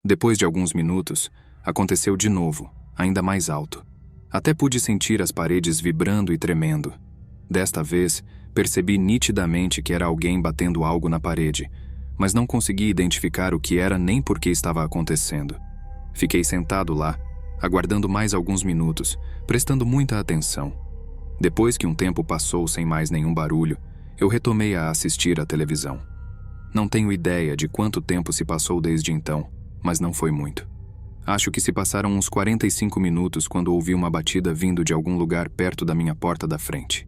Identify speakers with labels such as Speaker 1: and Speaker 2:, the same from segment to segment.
Speaker 1: Depois de alguns minutos, aconteceu de novo, ainda mais alto. Até pude sentir as paredes vibrando e tremendo. Desta vez, percebi nitidamente que era alguém batendo algo na parede, mas não consegui identificar o que era nem por que estava acontecendo. Fiquei sentado lá, aguardando mais alguns minutos, prestando muita atenção. Depois que um tempo passou sem mais nenhum barulho, eu retomei a assistir à televisão. Não tenho ideia de quanto tempo se passou desde então, mas não foi muito. Acho que se passaram uns 45 minutos quando ouvi uma batida vindo de algum lugar perto da minha porta da frente.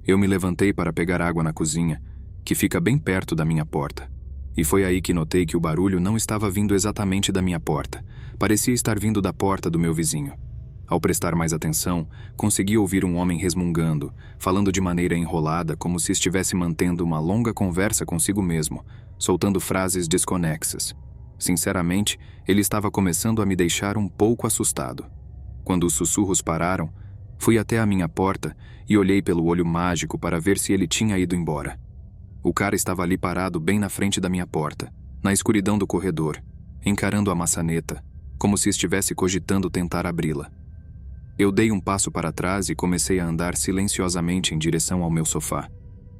Speaker 1: Eu me levantei para pegar água na cozinha, que fica bem perto da minha porta. E foi aí que notei que o barulho não estava vindo exatamente da minha porta. Parecia estar vindo da porta do meu vizinho. Ao prestar mais atenção, consegui ouvir um homem resmungando, falando de maneira enrolada, como se estivesse mantendo uma longa conversa consigo mesmo, soltando frases desconexas. Sinceramente, ele estava começando a me deixar um pouco assustado. Quando os sussurros pararam, fui até a minha porta e olhei pelo olho mágico para ver se ele tinha ido embora. O cara estava ali parado bem na frente da minha porta, na escuridão do corredor, encarando a maçaneta, como se estivesse cogitando tentar abri-la. Eu dei um passo para trás e comecei a andar silenciosamente em direção ao meu sofá.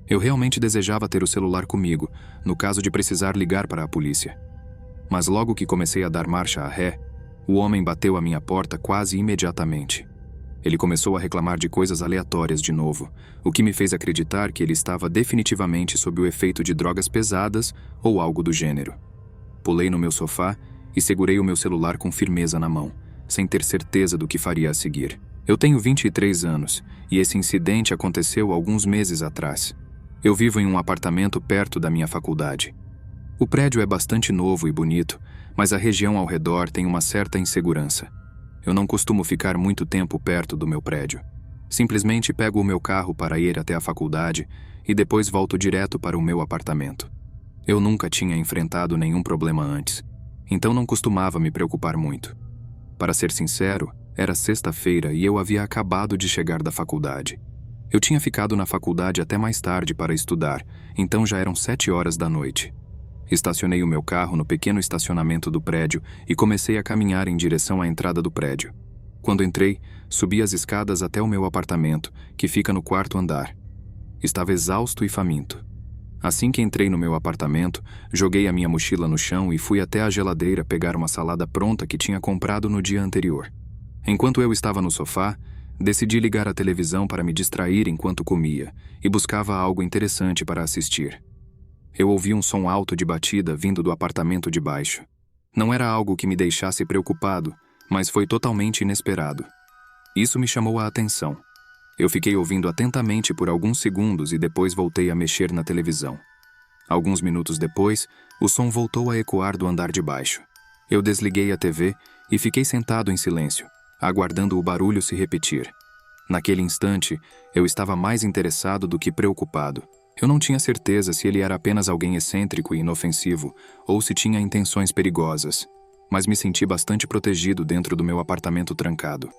Speaker 1: Eu realmente desejava ter o celular comigo, no caso de precisar ligar para a polícia. Mas logo que comecei a dar marcha a ré, o homem bateu à minha porta quase imediatamente. Ele começou a reclamar de coisas aleatórias de novo, o que me fez acreditar que ele estava definitivamente sob o efeito de drogas pesadas ou algo do gênero. Pulei no meu sofá e segurei o meu celular com firmeza na mão, sem ter certeza do que faria a seguir. Eu tenho 23 anos e esse incidente aconteceu alguns meses atrás. Eu vivo em um apartamento perto da minha faculdade. O prédio é bastante novo e bonito, mas a região ao redor tem uma certa insegurança. Eu não costumo ficar muito tempo perto do meu prédio. Simplesmente pego o meu carro para ir até a faculdade e depois volto direto para o meu apartamento. Eu nunca tinha enfrentado nenhum problema antes, então não costumava me preocupar muito. Para ser sincero, era sexta-feira e eu havia acabado de chegar da faculdade. Eu tinha ficado na faculdade até mais tarde para estudar, então já eram 7 horas da noite. Estacionei o meu carro no pequeno estacionamento do prédio e comecei a caminhar em direção à entrada do prédio. Quando entrei, subi as escadas até o meu apartamento, que fica no 4º andar. Estava exausto e faminto. Assim que entrei no meu apartamento, joguei a minha mochila no chão e fui até a geladeira pegar uma salada pronta que tinha comprado no dia anterior. Enquanto eu estava no sofá, decidi ligar a televisão para me distrair enquanto comia e buscava algo interessante para assistir. Eu ouvi um som alto de batida vindo do apartamento de baixo. Não era algo que me deixasse preocupado, mas foi totalmente inesperado. Isso me chamou a atenção. Eu fiquei ouvindo atentamente por alguns segundos e depois voltei a mexer na televisão. Alguns minutos depois, o som voltou a ecoar do andar de baixo. Eu desliguei a TV e fiquei sentado em silêncio, aguardando o barulho se repetir. Naquele instante, eu estava mais interessado do que preocupado. Eu não tinha certeza se ele era apenas alguém excêntrico e inofensivo ou se tinha intenções perigosas, mas me senti bastante protegido dentro do meu apartamento trancado.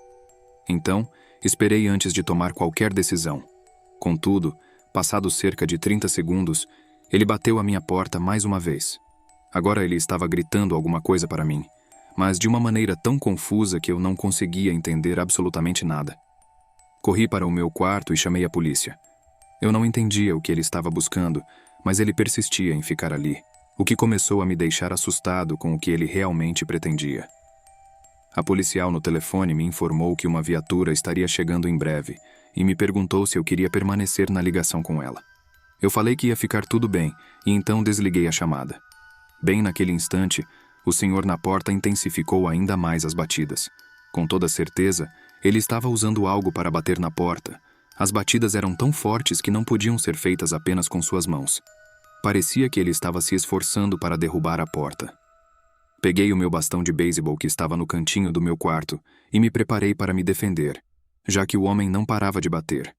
Speaker 1: Então, esperei antes de tomar qualquer decisão. Contudo, passados cerca de 30 segundos, ele bateu à minha porta mais uma vez. Agora ele estava gritando alguma coisa para mim, mas de uma maneira tão confusa que eu não conseguia entender absolutamente nada. Corri para o meu quarto e chamei a polícia. Eu não entendia o que ele estava buscando, mas ele persistia em ficar ali, o que começou a me deixar assustado com o que ele realmente pretendia. A policial no telefone me informou que uma viatura estaria chegando em breve e me perguntou se eu queria permanecer na ligação com ela. Eu falei que ia ficar tudo bem e então desliguei a chamada. Bem naquele instante, o senhor na porta intensificou ainda mais as batidas. Com toda certeza, ele estava usando algo para bater na porta. As batidas eram tão fortes que não podiam ser feitas apenas com suas mãos. Parecia que ele estava se esforçando para derrubar a porta. Peguei o meu bastão de beisebol que estava no cantinho do meu quarto e me preparei para me defender, já que o homem não parava de bater.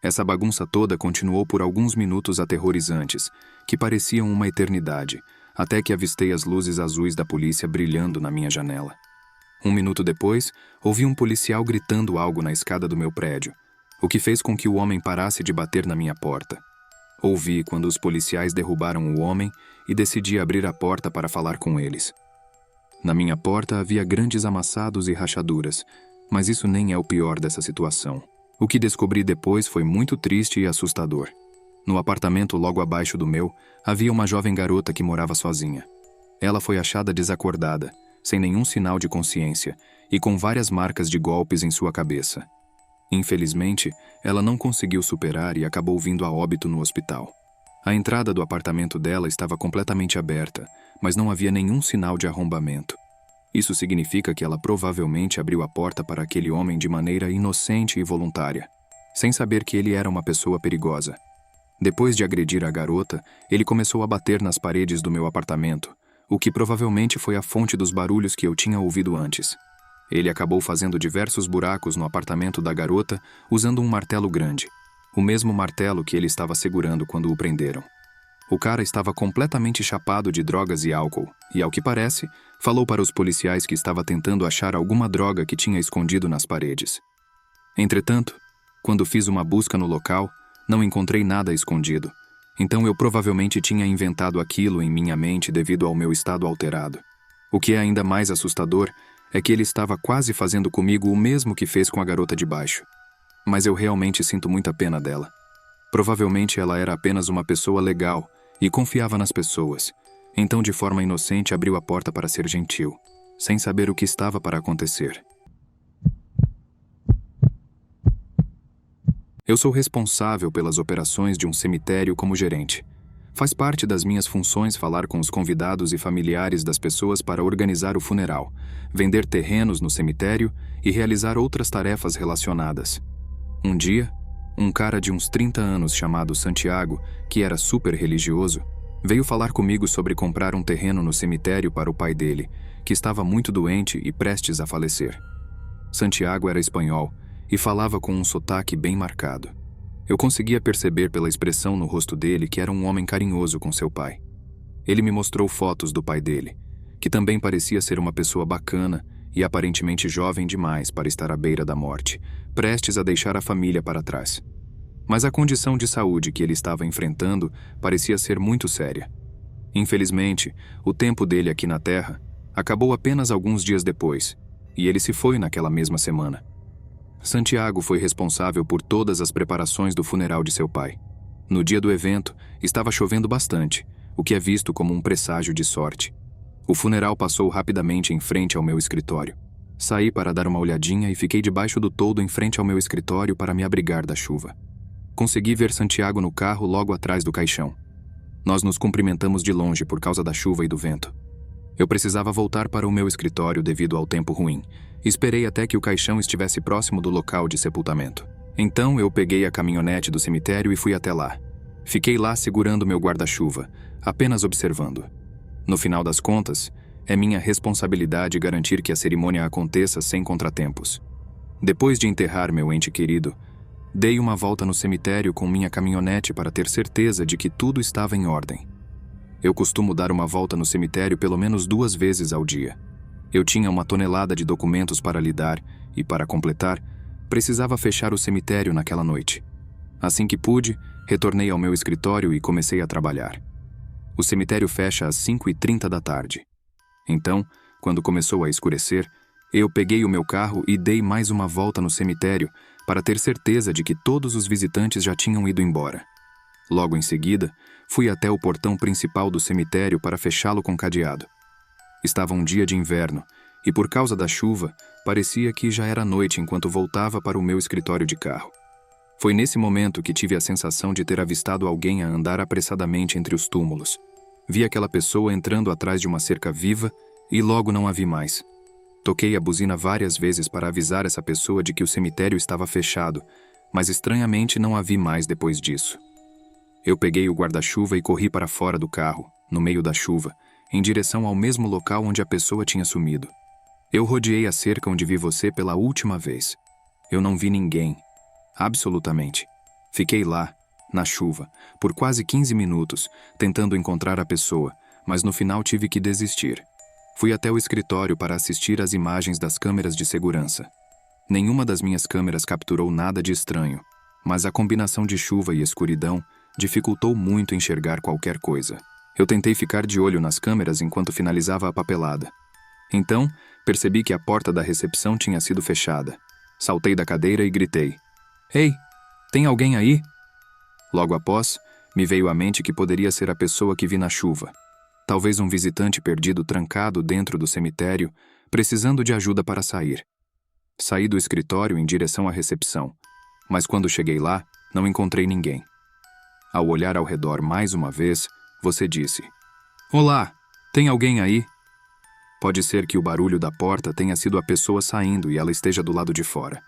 Speaker 1: Essa bagunça toda continuou por alguns minutos aterrorizantes, que pareciam uma eternidade, até que avistei as luzes azuis da polícia brilhando na minha janela. 1 minuto depois, ouvi um policial gritando algo na escada do meu prédio, o que fez com que o homem parasse de bater na minha porta. Ouvi quando os policiais derrubaram o homem e decidi abrir a porta para falar com eles. Na minha porta havia grandes amassados e rachaduras, mas isso nem é o pior dessa situação. O que descobri depois foi muito triste e assustador. No apartamento logo abaixo do meu, havia uma jovem garota que morava sozinha. Ela foi achada desacordada, sem nenhum sinal de consciência e com várias marcas de golpes em sua cabeça. Infelizmente, ela não conseguiu superar e acabou vindo a óbito no hospital. A entrada do apartamento dela estava completamente aberta, mas não havia nenhum sinal de arrombamento. Isso significa que ela provavelmente abriu a porta para aquele homem de maneira inocente e voluntária, sem saber que ele era uma pessoa perigosa. Depois de agredir a garota, ele começou a bater nas paredes do meu apartamento, o que provavelmente foi a fonte dos barulhos que eu tinha ouvido antes. Ele acabou fazendo diversos buracos no apartamento da garota usando um martelo grande, o mesmo martelo que ele estava segurando quando o prenderam. O cara estava completamente chapado de drogas e álcool, e, ao que parece, falou para os policiais que estava tentando achar alguma droga que tinha escondido nas paredes. Entretanto, quando fiz uma busca no local, não encontrei nada escondido, então eu provavelmente tinha inventado aquilo em minha mente devido ao meu estado alterado. O que é ainda mais assustador é que ele estava quase fazendo comigo o mesmo que fez com a garota de baixo. Mas eu realmente sinto muita pena dela. Provavelmente ela era apenas uma pessoa legal e confiava nas pessoas, então de forma inocente abriu a porta para ser gentil, sem saber o que estava para acontecer. Eu sou responsável pelas operações de um cemitério como gerente. Faz parte das minhas funções falar com os convidados e familiares das pessoas para organizar o funeral, vender terrenos no cemitério e realizar outras tarefas relacionadas. Um dia, um cara de uns 30 anos chamado Santiago, que era super religioso, veio falar comigo sobre comprar um terreno no cemitério para o pai dele, que estava muito doente e prestes a falecer. Santiago era espanhol e falava com um sotaque bem marcado. Eu conseguia perceber pela expressão no rosto dele que era um homem carinhoso com seu pai. Ele me mostrou fotos do pai dele, que também parecia ser uma pessoa bacana e aparentemente jovem demais para estar à beira da morte, prestes a deixar a família para trás. Mas a condição de saúde que ele estava enfrentando parecia ser muito séria. Infelizmente, o tempo dele aqui na Terra acabou apenas alguns dias depois, e ele se foi naquela mesma semana. Santiago foi responsável por todas as preparações do funeral de seu pai. No dia do evento, estava chovendo bastante, o que é visto como um presságio de sorte. O funeral passou rapidamente em frente ao meu escritório. Saí para dar uma olhadinha e fiquei debaixo do toldo em frente ao meu escritório para me abrigar da chuva. Consegui ver Santiago no carro logo atrás do caixão. Nós nos cumprimentamos de longe por causa da chuva e do vento. Eu precisava voltar para o meu escritório devido ao tempo ruim. Esperei até que o caixão estivesse próximo do local de sepultamento. Então eu peguei a caminhonete do cemitério e fui até lá. Fiquei lá segurando meu guarda-chuva, apenas observando. No final das contas, é minha responsabilidade garantir que a cerimônia aconteça sem contratempos. Depois de enterrar meu ente querido, dei uma volta no cemitério com minha caminhonete para ter certeza de que tudo estava em ordem. Eu costumo dar uma volta no cemitério pelo menos 2 vezes ao dia. Eu tinha uma tonelada de documentos para lidar e, para completar, precisava fechar o cemitério naquela noite. Assim que pude, retornei ao meu escritório e comecei a trabalhar. O cemitério fecha às 5h30 da tarde. Então, quando começou a escurecer, eu peguei o meu carro e dei mais uma volta no cemitério para ter certeza de que todos os visitantes já tinham ido embora. Logo em seguida, fui até o portão principal do cemitério para fechá-lo com cadeado. Estava um dia de inverno, e por causa da chuva, parecia que já era noite enquanto voltava para o meu escritório de carro. Foi nesse momento que tive a sensação de ter avistado alguém a andar apressadamente entre os túmulos. Vi aquela pessoa entrando atrás de uma cerca viva e logo não a vi mais. Toquei a buzina várias vezes para avisar essa pessoa de que o cemitério estava fechado, mas estranhamente não a vi mais depois disso. Eu peguei o guarda-chuva e corri para fora do carro, no meio da chuva, em direção ao mesmo local onde a pessoa tinha sumido. Eu rodeei a cerca onde vi você pela última vez. Eu não vi ninguém. Absolutamente. Fiquei lá, na chuva, por quase 15 minutos, tentando encontrar a pessoa, mas no final tive que desistir. Fui até o escritório para assistir às imagens das câmeras de segurança. Nenhuma das minhas câmeras capturou nada de estranho, mas a combinação de chuva e escuridão dificultou muito enxergar qualquer coisa. Eu tentei ficar de olho nas câmeras enquanto finalizava a papelada. Então, percebi que a porta da recepção tinha sido fechada. Saltei da cadeira e gritei: "Ei, tem alguém aí?" Logo após, me veio à mente que poderia ser a pessoa que vi na chuva. Talvez um visitante perdido trancado dentro do cemitério, precisando de ajuda para sair. Saí do escritório em direção à recepção, mas quando cheguei lá, não encontrei ninguém. Ao olhar ao redor mais uma vez, você disse: "Olá, tem alguém aí?" Pode ser que o barulho da porta tenha sido a pessoa saindo e ela esteja do lado de fora.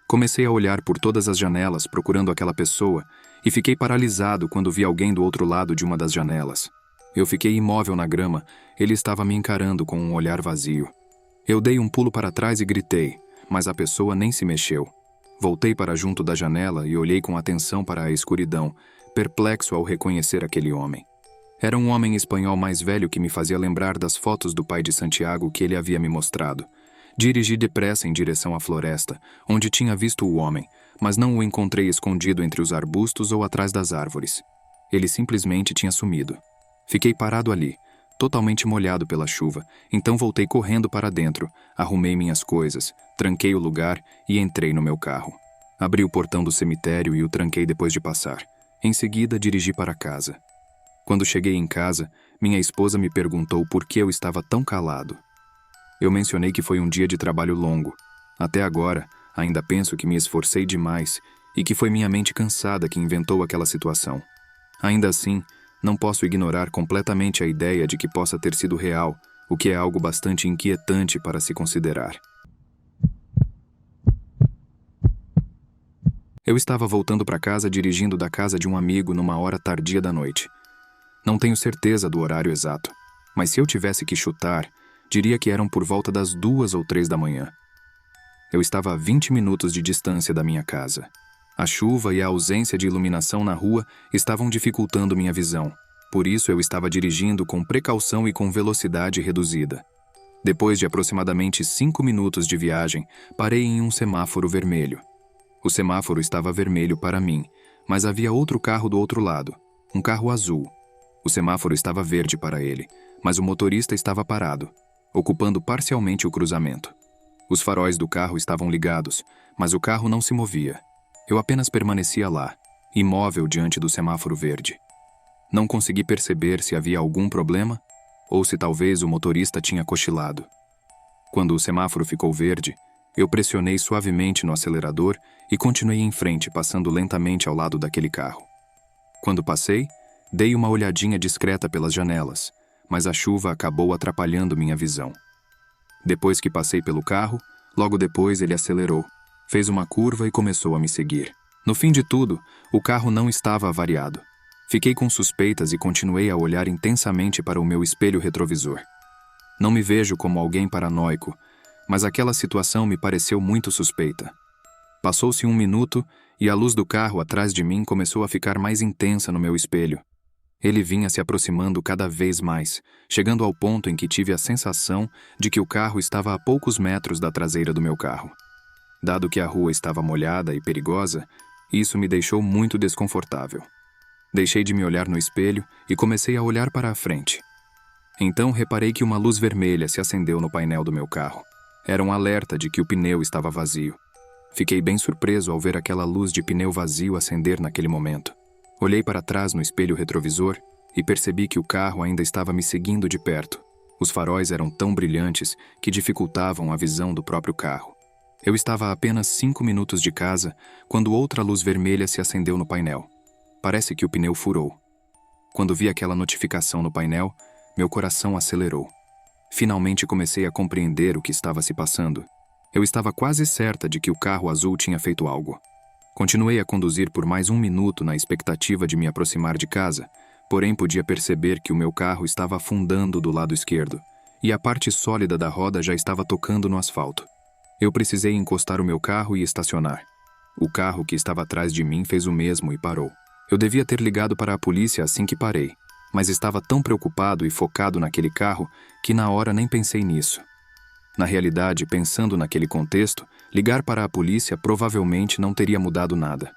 Speaker 1: Comecei a olhar por todas as janelas procurando aquela pessoa e fiquei paralisado quando vi alguém do outro lado de uma das janelas. Eu fiquei imóvel na grama, ele estava me encarando com um olhar vazio. Eu dei um pulo para trás e gritei, mas a pessoa nem se mexeu. Voltei para junto da janela e olhei com atenção para a escuridão, perplexo ao reconhecer aquele homem. Era um homem espanhol mais velho que me fazia lembrar das fotos do pai de Santiago que ele havia me mostrado. Dirigi depressa em direção à floresta, onde tinha visto o homem, mas não o encontrei escondido entre os arbustos ou atrás das árvores. Ele simplesmente tinha sumido. Fiquei parado ali, totalmente molhado pela chuva, então voltei correndo para dentro, arrumei minhas coisas, tranquei o lugar e entrei no meu carro. Abri o portão do cemitério e o tranquei depois de passar. Em seguida, dirigi para casa. Quando cheguei em casa, minha esposa me perguntou por que eu estava tão calado. Eu mencionei que foi um dia de trabalho longo. Até agora, ainda penso que me esforcei demais e que foi minha mente cansada que inventou aquela situação. Ainda assim, não posso ignorar completamente a ideia de que possa ter sido real, o que é algo bastante inquietante para se considerar. Eu estava voltando para casa dirigindo da casa de um amigo numa hora tardia da noite. Não tenho certeza do horário exato, mas se eu tivesse que chutar, diria que eram por volta das 2 ou 3 da manhã. Eu estava a 20 minutos de distância da minha casa. A chuva e a ausência de iluminação na rua estavam dificultando minha visão. Por isso eu estava dirigindo com precaução e com velocidade reduzida. Depois de aproximadamente 5 minutos de viagem, parei em um semáforo vermelho. O semáforo estava vermelho para mim, mas havia outro carro do outro lado, um carro azul. O semáforo estava verde para ele, mas o motorista estava parado, ocupando parcialmente o cruzamento. Os faróis do carro estavam ligados, mas o carro não se movia. Eu apenas permanecia lá, imóvel diante do semáforo verde. Não consegui perceber se havia algum problema ou se talvez o motorista tinha cochilado. Quando o semáforo ficou verde, eu pressionei suavemente no acelerador e continuei em frente, passando lentamente ao lado daquele carro. Quando passei, dei uma olhadinha discreta pelas janelas, mas a chuva acabou atrapalhando minha visão. Depois que passei pelo carro, logo depois ele acelerou, fez uma curva e começou a me seguir. No fim de tudo, o carro não estava avariado. Fiquei com suspeitas e continuei a olhar intensamente para o meu espelho retrovisor. Não me vejo como alguém paranoico, mas aquela situação me pareceu muito suspeita. Passou-se 1 minuto e a luz do carro atrás de mim começou a ficar mais intensa no meu espelho. Ele vinha se aproximando cada vez mais, chegando ao ponto em que tive a sensação de que o carro estava a poucos metros da traseira do meu carro. Dado que a rua estava molhada e perigosa, isso me deixou muito desconfortável. Deixei de me olhar no espelho e comecei a olhar para a frente. Então reparei que uma luz vermelha se acendeu no painel do meu carro. Era um alerta de que o pneu estava vazio. Fiquei bem surpreso ao ver aquela luz de pneu vazio acender naquele momento. Olhei para trás no espelho retrovisor e percebi que o carro ainda estava me seguindo de perto. Os faróis eram tão brilhantes que dificultavam a visão do próprio carro. Eu estava a apenas 5 minutos de casa quando outra luz vermelha se acendeu no painel. Parece que o pneu furou. Quando vi aquela notificação no painel, meu coração acelerou. Finalmente comecei a compreender o que estava se passando. Eu estava quase certa de que o carro azul tinha feito algo. Continuei a conduzir por mais 1 minuto na expectativa de me aproximar de casa, porém podia perceber que o meu carro estava afundando do lado esquerdo, e a parte sólida da roda já estava tocando no asfalto. Eu precisei encostar o meu carro e estacionar. O carro que estava atrás de mim fez o mesmo e parou. Eu devia ter ligado para a polícia assim que parei, mas estava tão preocupado e focado naquele carro que na hora nem pensei nisso. Na realidade, pensando naquele contexto, ligar para a polícia provavelmente não teria mudado nada.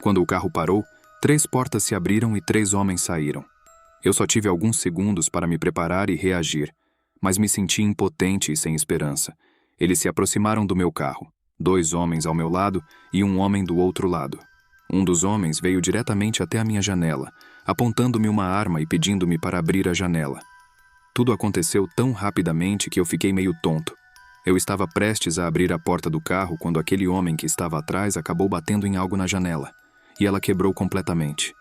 Speaker 1: Quando o carro parou, 3 portas se abriram e 3 homens saíram. Eu só tive alguns segundos para me preparar e reagir, mas me senti impotente e sem esperança. Eles se aproximaram do meu carro, 2 homens ao meu lado e um homem do outro lado. Um dos homens veio diretamente até a minha janela, apontando-me uma arma e pedindo-me para abrir a janela. Tudo aconteceu tão rapidamente que eu fiquei meio tonto. Eu estava prestes a abrir a porta do carro quando aquele homem que estava atrás acabou batendo em algo na janela, e ela quebrou completamente.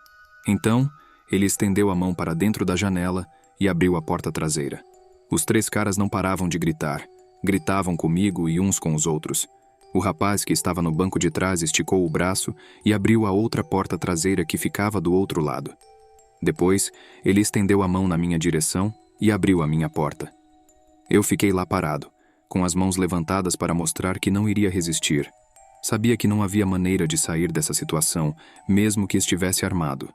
Speaker 1: Então, ele estendeu a mão para dentro da janela e abriu a porta traseira. Os 3 caras não paravam de gritar. Gritavam comigo e uns com os outros. O rapaz que estava no banco de trás esticou o braço e abriu a outra porta traseira que ficava do outro lado. Depois, ele estendeu a mão na minha direção e abriu a minha porta. Eu fiquei lá parado, com as mãos levantadas para mostrar que não iria resistir. Sabia que não havia maneira de sair dessa situação, mesmo que estivesse armado.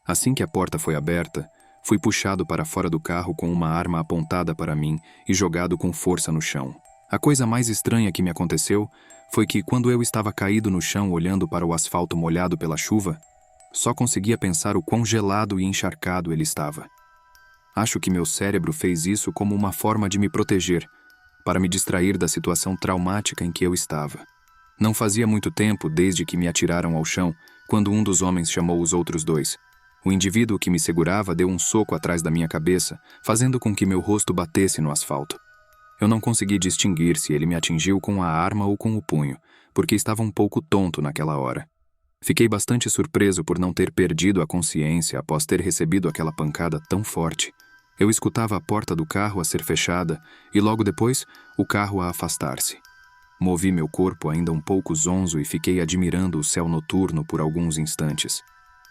Speaker 1: Assim que a porta foi aberta, fui puxado para fora do carro com uma arma apontada para mim e jogado com força no chão. A coisa mais estranha que me aconteceu foi que, quando eu estava caído no chão olhando para o asfalto molhado pela chuva, só conseguia pensar o quão gelado e encharcado ele estava. Acho que meu cérebro fez isso como uma forma de me proteger, para me distrair da situação traumática em que eu estava. Não fazia muito tempo desde que me atiraram ao chão, quando um dos homens chamou os outros 2. O indivíduo que me segurava deu um soco atrás da minha cabeça, fazendo com que meu rosto batesse no asfalto. Eu não consegui distinguir se ele me atingiu com a arma ou com o punho, porque estava um pouco tonto naquela hora. Fiquei bastante surpreso por não ter perdido a consciência após ter recebido aquela pancada tão forte. Eu escutava a porta do carro a ser fechada e logo depois o carro a afastar-se. Movi meu corpo ainda um pouco zonzo e fiquei admirando o céu noturno por alguns instantes.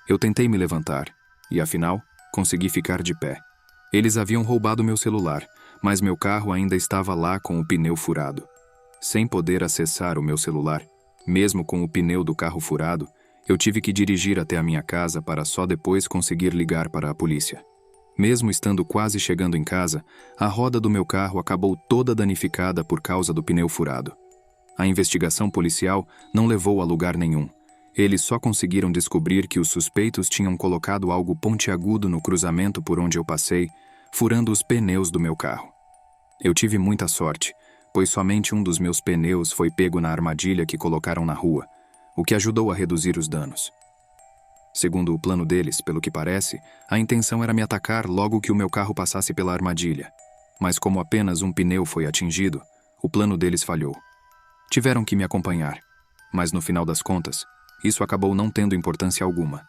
Speaker 1: Eu tentei me levantar e, afinal, consegui ficar de pé. Eles haviam roubado meu celular, mas meu carro ainda estava lá com o pneu furado. Sem poder acessar o meu celular, mesmo com o pneu do carro furado, eu tive que dirigir até a minha casa para só depois conseguir ligar para a polícia. Mesmo estando quase chegando em casa, a roda do meu carro acabou toda danificada por causa do pneu furado. A investigação policial não levou a lugar nenhum. Eles só conseguiram descobrir que os suspeitos tinham colocado algo pontiagudo no cruzamento por onde eu passei, furando os pneus do meu carro. Eu tive muita sorte, pois somente um dos meus pneus foi pego na armadilha que colocaram na rua, o que ajudou a reduzir os danos. Segundo o plano deles, pelo que parece, a intenção era me atacar logo que o meu carro passasse pela armadilha. Mas como apenas um pneu foi atingido, o plano deles falhou. Tiveram que me acompanhar, mas no final das contas, isso acabou não tendo importância alguma.